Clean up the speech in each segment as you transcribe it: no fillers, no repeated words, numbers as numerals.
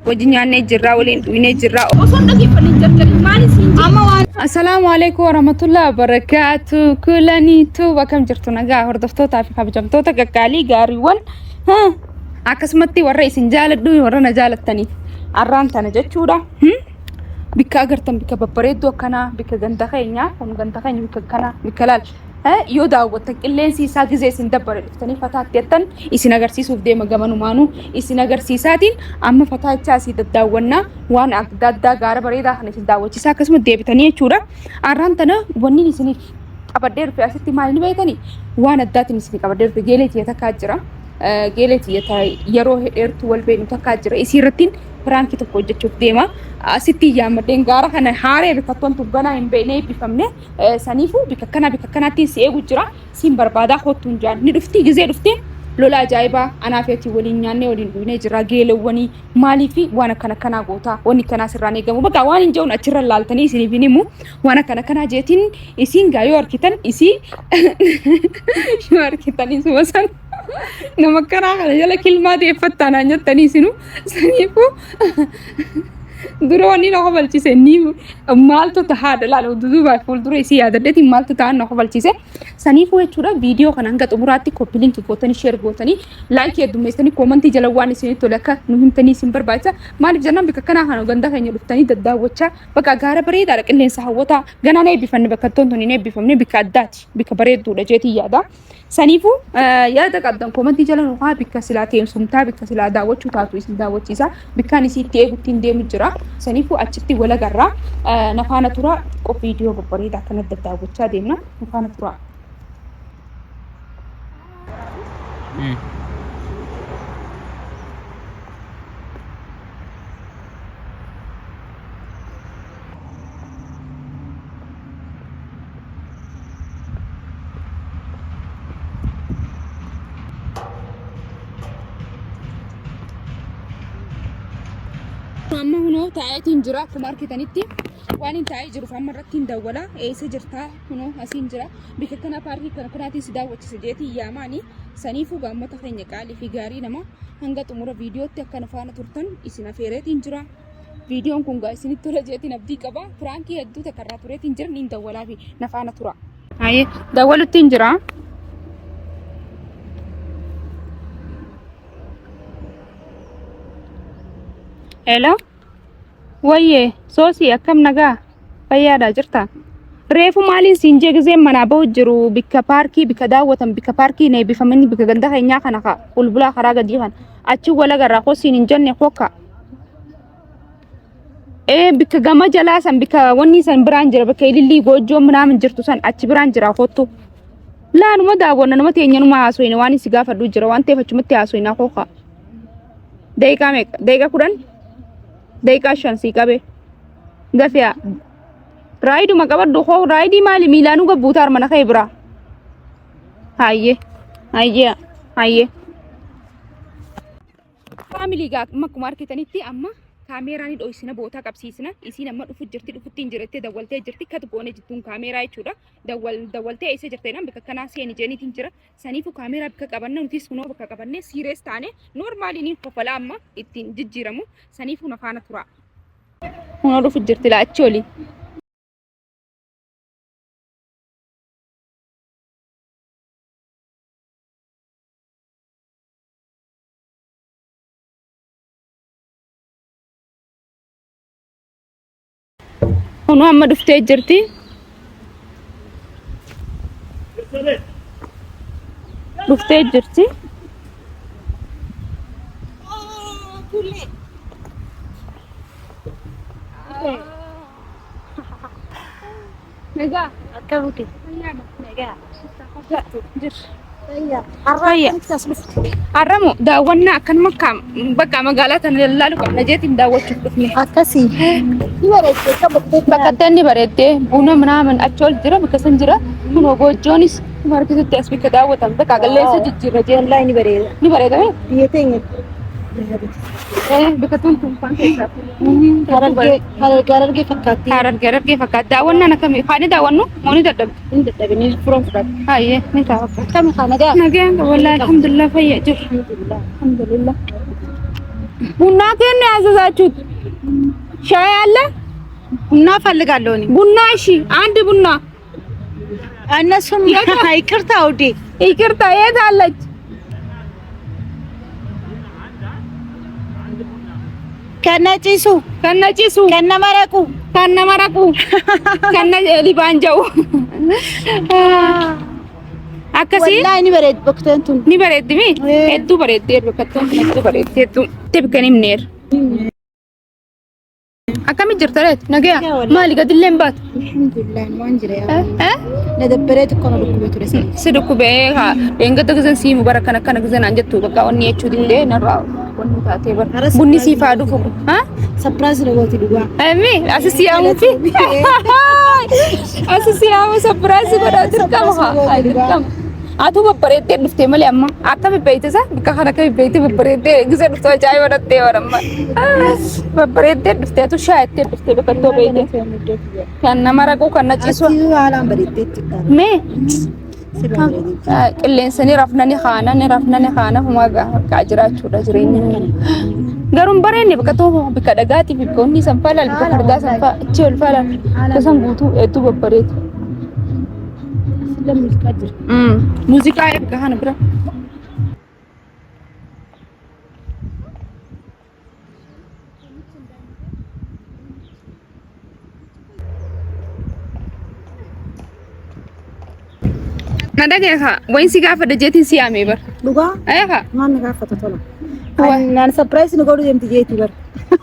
وجني أنا جرا ولين وين جرا السلام عليكم ورحمة الله وبركاته كلني تو وكم جرتنا جا هردفتو تعرف خبجمتو تكالي جاريون ها عكسمتي والرئيس جالد دوي ورنا جالد تاني عران تانا جتشورا بك أجرتم بك ببريدو كنا بك جندا خينيا هم جندا خيني بك كنا بكلال يودا وتكلين سيسا جزء سندبر تاني فتاة تيتن إسي نجارسيس وفدي مجمعنا مانو إسي نجارسيساتين أما فتاة تاسي تداونا وان أقداد دا غار بريدا خنيس داوة تيسا كسم دي بتانية شورا أران تنا وني نسني أبدير في أسيتي مالني بيتاني وان أدات نسني أبدير في جيلتي يتكاجرا جيلتي يتا يروه إرتو والبين يتكاجرا إسي رتين فرانكي تقول جتشوف ديما أسيتي يا مدين غارة خنا هاري بكتون تبغانا إن بيني بفهمني سنيفو بككنا تيسي وجرا سين بربادا خوتون جان نرفتي جزء رفتي لولا جايبا أنا فيتي ولين يعني ولين بيني جرا جيل وني مالي في وانا كنا غوتا وني كنا سراني جمو بقى وان جون أشرا لالتني سني بيني مو وانا كنا جيتين إسين جايو أركيتن إسي شو أركيتن إسي وسان نمكنا على جل كلمة دي فتنا نجتني سنو سنيفو دروني نقبل شيء سنيم مالتو تهاد لا لو دودو بايفول دري سي هذا دتي مالتو تان نقبل شيء سنيفو يشورا فيديو خنان قط أموراتي كوبي لينك كوتني شير كوتني لايك يدوم يستني كومنتي جلواني سني تلاك نهم تاني سيمبر بايتا ما نفجنا بككنا هانو غندا خيني لفتني ددا وچا بكا غارة بريد على كل إنسان هوتا غنا نبي بفن بكتون توني نبي بفهمني بكادات بكبريد دولا جيتي يادا سنيفو يادا قدام كومنتي جلنا نقا بكسلاتي سمتا بكسلا داوة شو تاتو اسم داوة شيء بكاني سي تيجو تندي مجرا سنيفو أشتي ولا جرا نفانا ترى كو فيديو ببريد عكنا ددا وچا ديمنا نفانا ترى أما هنا تعيتين جرا كماركة تانيتي وانين تعي جرو فهم مرتين دولا إيش جرتا هنا أسين جرا بكتنا باركي كنا تيسدا وتسجيتي يا ماني سنيفو قامة تخيني قالي في جاري نما هنگا تمر فيديو تكنا فانا ترتن إسنا فيرتين جرا فيديو كون جاي سني ترى جيتي نبدي كبا فرانكي يدو تكرر ترتين جرا نين دولا في نفانا ترى هاي دولة تنجرا hello waye sosi akkam nagaa fayyaadha jirta reefu maaliin siinjee gizee manaa ba'u jiru bikka paarkii bikka daawwatan bikka paarkii nee bifamanii bikka ganda keenyaa kana ka ulbulaa karaa gadii kan achi wala garraa kosiin hin jenne kokka bikka gama jalaa san bikka wanni san biraan jira bikka ilillii goojjoo minaamin jirtu san achi biraan jira kottu laanuma daawwanna nama teenyanuma haasoyne waan isi gaafadhu jira waan ta'eef achumatti haasoyna kokka daqiiqaa meeqa daqiiqaa 10 daqiiqaa 5 si qabe gafiya raayidu maqabaddu koo raayidii maali miilaanu gabbuutaar mana kee bira hayye faamilii gaa makuma arkitanitti amma kaameeraan dho'isina boota qabsiisina isiin amma dhufu jirti dhufuttiin jirte dawwaltee jirti kat goone jittuun kaameeraa jechuudha dawwaltee eessa jirteenan bika kanaa seeni jeeniitiin jira saniifu kaameeraa bika qabanne nutis kunoo bika qabanne siirees taane noormaaliin kofala amma ittiin jijjiiramu saniifu nafaana tura kunoo dhufu jirti laachi oli هون هم دفتي جرتي دفتي جرتي نجا أكبوتي نجا جر Arramu daawwannaa kan makka bakka magaalaa tan lallaalu qabna jeetiin daawwachuuf dhufne akkasi ni bareedde bakka tanni bareedde buna minaamin achi ol jira bakka san jira kun goojjoonis markisitti as bakka daawwatan bakka galleessa jijjiirra jee wallahi ni bareeda biyya teenya bakka tun kan keessa harargee fakkaatti harargee fakkaatti daawwannaan akkamii faani daawwannu mooni dadhabde ni furan fudhate hayyee ni ta'a akkami kana gaa nagaan wallahi alhamdulillah fayya jiru alhamdulillah ቡና ከነ ያዘዛችሁት ሻይ አለ? ቡና ፈልጋለሁ እኔ። ቡና እሺ፣ አንድ ቡና። እነሱም ይቅርታ ውዴ፣ ይቅርታ። የት አለች? ከነጭሱ ከነመረቁ ከነ ሊባንጃው akkasi wallahi ni bareed bakkantu ni bareed mi eddu bareed bakkantu bareed eddu tibkanim neer akami jirtaret nagaya mali gadillen bat alhamdulillah wanjire nadabaret kono dukubetu resi sidukube ha engata gazan si mubarakana kana gazan anjattu baka onni echu dinde narra wonni taate bar bunni si faadu fuku ha surprise rogoti duga ami asisiyamu fi asisiyamu surprise goda dirkam ha dirkam atu babbarete dufte male amma akami beite sa bika khana kami beite babbarete gizan dufte chai wadatte waramma babbarete dufte atu shaate dufte baka to beite kanna marago kanna chisu ala barete me qillensani rafnani khana huma ka ajrachu da jireni garum barene baka to bika dagati bika onni sanfalal bika farda sanfa chol falal kasan gutu etu babbarete ሙዚቃ ይብቃህ ነበር nadagayha wayn sigafa dajetin siyame bar duga ayha man gafa tola nan surprise nugodu demti jeti bar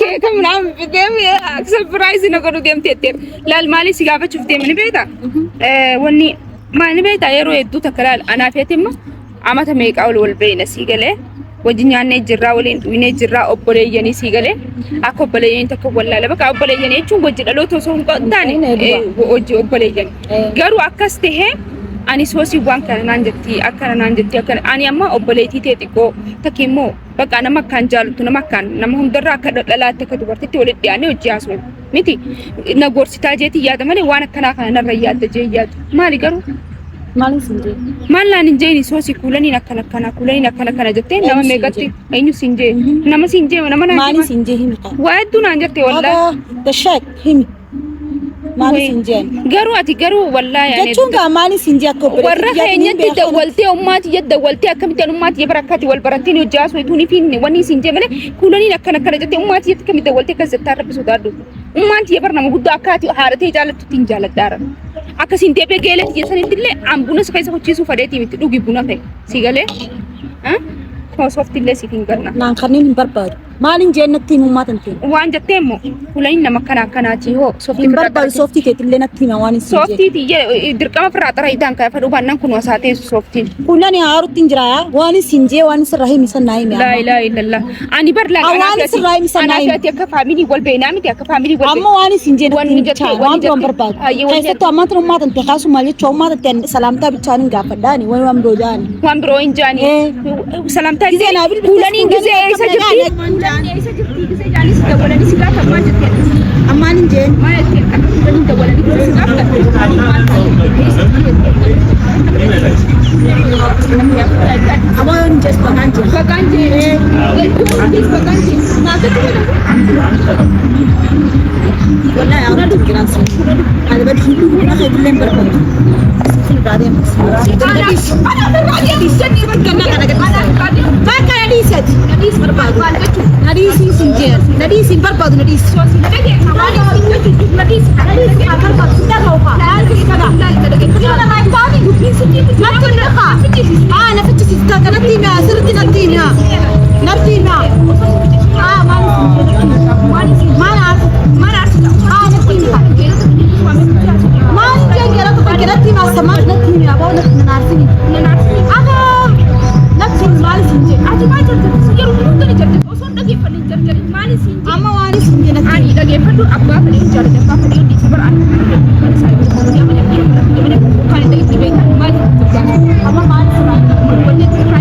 ke kamna bidem surprise nugodu demti ter lal mali sigafa chufte mani beeta wonni maani beeta yeroo hedduu takkalaal anaa feetimma amata meeqaa wal beeyna sigalee wajji nyaannee jirraa waliin dhuunee jirraa obboleeyyanii sigalee akka obboleeyyanii takka wallaala bakka obboleeyyanii jechuun wajji dhaloota osoo hin taane wajji obboleeyyanii garuu akkas tahee ani soosii waan kana naan jetti akkana naan jetti akkana ani amma obboleettii tee xiqqoo takki immoo bakka nama akkaan jaallattu nama akkaan nama hundarraa akka dhalaatti akka dubartitti walitti dhiyaannee hojii haasoo miti na gorsitaa jeetii yaada malee waan akkanaa kana narra yaadda jee yaadu maali garuu maali sinjee maalaan injeeni soosii kuulaniin akkana kana jettee nama meeqatti eenyu sinjee nama sinjee nama naa maali sinjee himi waa hedduu naan jettee wallaahi dashak himi maali sinjee garuu ati garuu wallaahi jechuun gaa maali sinjee akka obboleettii warra keenyatti dawwaltee ummaati jedda dawwaltee akkamitti ummaati barakkaati wal barattiin hojii haasoo tuuni fiinne wanni sinjee malee kuulaniin akkana jettee ummaati jetti kamitti dawwaltee akkas jettaa rabbisu daaddu ummaati bar nama guddaa akkaati haaratee jaalattutti hin jaaladdaara akkasin deebee geelet jesanittillee ambuna keessa hochiisuu fadheetii miti dhugi buna ta'e sigalee sooftillee sitiin ganna naan kanneen hin barbaadu maalin jeennatti himummaatan ta'e waan jettee immoo kulaniin nama akkanaati hoo sooftii hin barbaadu sooftii keetillee natti hima waan hin sooftii dirqama firraa xara hidhaan ka'e fadhu baannaan kun wasaa teessu sooftiin kulani haarutti hin jiraa waan sinjee waan sirraa himi sannaa himi laa ilaaha illallah ani bar laa waan sirraa himi sannaa himi akka faamilii wal beeynaa miti akka faamilii wal amma waan sinjee waan jettee waan biroon barbaadu keessattuu ammaan tana ummaatan ta'e kaasuma jechuun ummaatan ta'e salaamtaa bichaan hin gaafadhaani waan biroo jaani waan biroo hin jaani salaamtaa gisee kulaniin gisee isa jirti isa jirti gisee jaanis dawwalanii si gaafa maal jettee ammaan hin jeen maal jettee akka kulaniin dawwalanii si gaafa amoon jes bakanje naatatu wallahi awra dukiran sun ada badi hindu na khidlen barkatu Kadem. Ada disat ni berkena Maka disat. Nadis berbadu. Nadis sinjer. Nadis berbadu nadis. Nadis berbadu. Sudah kau pak. Nadis kada. Kita nak kami bukti sinjer. Nakun nak. Nak fitch kita kena tina. Serti nak tina. Nartina. Mana. Mana. Nak tina. كرتي مع السماك نتيني أبغى نعرفني أنا نفسي مالي سنجي أجي ما جرت سنجي روح تاني جرت أصلا ده كيف اللي جرت مالي سنجي أما مالي سنجي نتيني ده كيف اللي أبغى اللي جرت أبغى اللي يدي سبر أنا يا من كان ده يجي بيت مالي أما مالي سنجي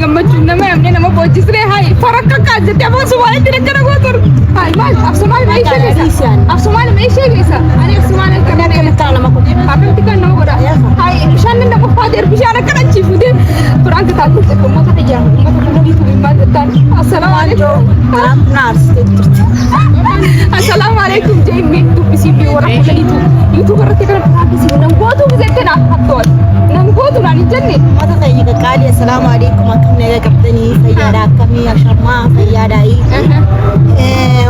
gammachuu nama yamne nama boojisree hay farakka kaajjate afaan Somaalee dinagdara gootur hay maal af Somaalee meeshee geessa af Somaalee meeshee geessa ani af Somaalee kan akka nama ko akkatti kan nama godha hay bishaan nan qofa der bishaan akka achiifute firaanka taatu ko mata tiyya mata ko ditu bimbal tan assalamu alaykum assalamu alaykum jeyme dubisi bi wara ko ditu youtube rate kan practice nan gootu bizette na hatol nan gootu nan jenne mata tayyiga qaali assalamu alaykum akamne ga qabtani fayyada akami ashama fayyada yi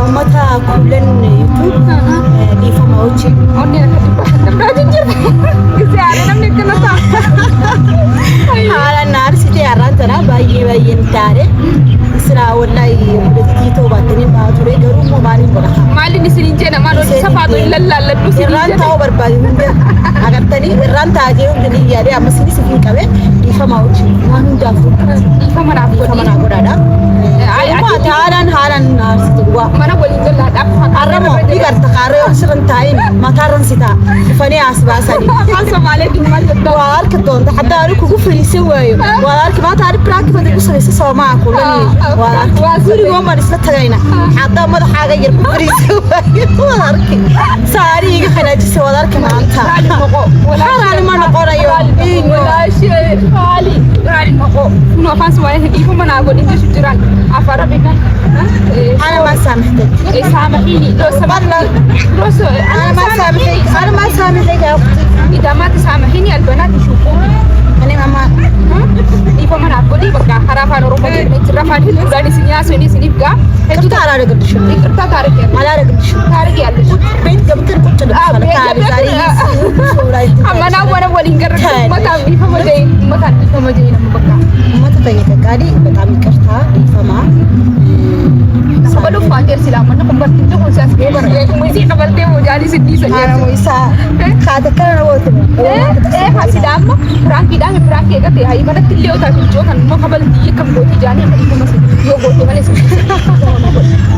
ummata kullan youtube difa mawchi onni nakati jir gise ala namne kanata hala nar site arantana bayye ntare sira wallahi mudati batani bature garu mo mali bola mali ni sinin jena malo safato illalla du sinin ranta o barbadi mbe agatani ranta je ngini yade amasini sifin kabe difa mawchi manu dafu difa mana godada ay ma taran haran nar site wa mana bolin jalla da aramo digar takare siran tayin mataran sita fani asbasani assalamu alaykum mal jadda waarka doonta hadaa ku gufriisa waayo waarka ma taari practice ku salaysa Soomaa kulani waarka waasiri ma isla tagayna hadaa madaxaaga yar ku gufriisa waayo waarka saariga xanaajisa waarka maanta xaraali ma noqonayo wala shay xali raali maqo no fans waaye difa mana godin ka shujiran afara bika ana ma saamxtay سامحيني لو سمحتي أنا ما سامحتك يا أختي إذا ما تسامحيني البنات يشوفون أنا ماما إذا ما نقولي بقى خرافة نروح نترفع الدولار سنيا سني بقى كنت تعال على قد شو كنت تعرف على قد شو تعرف يا ليش بنت قبل كنت تعال أما أنا ولا نقرر ما تعرف ما جاي ما تعرف ما جاي بقى ما تتيجي كاري بتعمل كرتا فما sebelum fajar silaman aku bertinju khusus kebar mesti kabel temu jadi sedih saja bisa kata kan waktu masih dama perangki kata hai mana tilio tak tilio kan mau kabel dia kam goti jani apa itu masih yo goti mana sih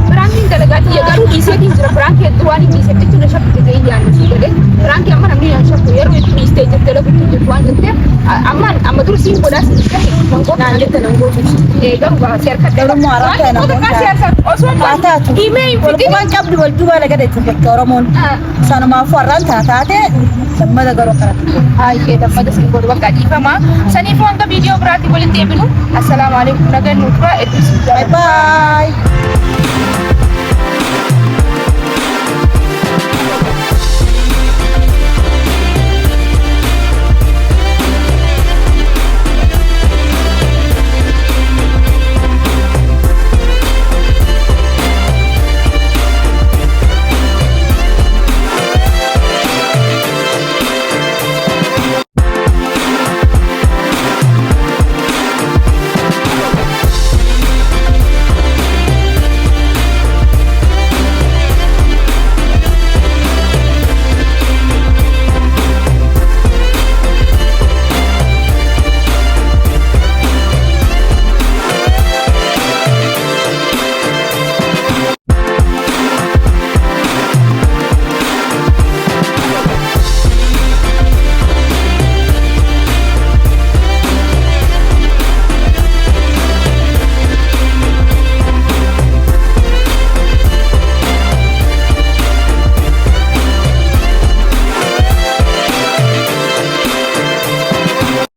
perangki talaga dia garu di sini jera perangki itu ani di sini tu nasab kita ini anu sih deh perangki aman amni nasab ya ru itu di stage kalau kita tuan gente aman amma terus sih bodas mangko nanti tenang goti garu share kat garu mau arah kan taatu والله قبل والجوا لقد يتفكروا رمون سنة ما فرنت تاتي لما دقروا قرأ هاي كده ما دس يقول وقت فما سني فون ده فيديو براتي بولين تبلو السلام عليكم نجن نقرأ باي باي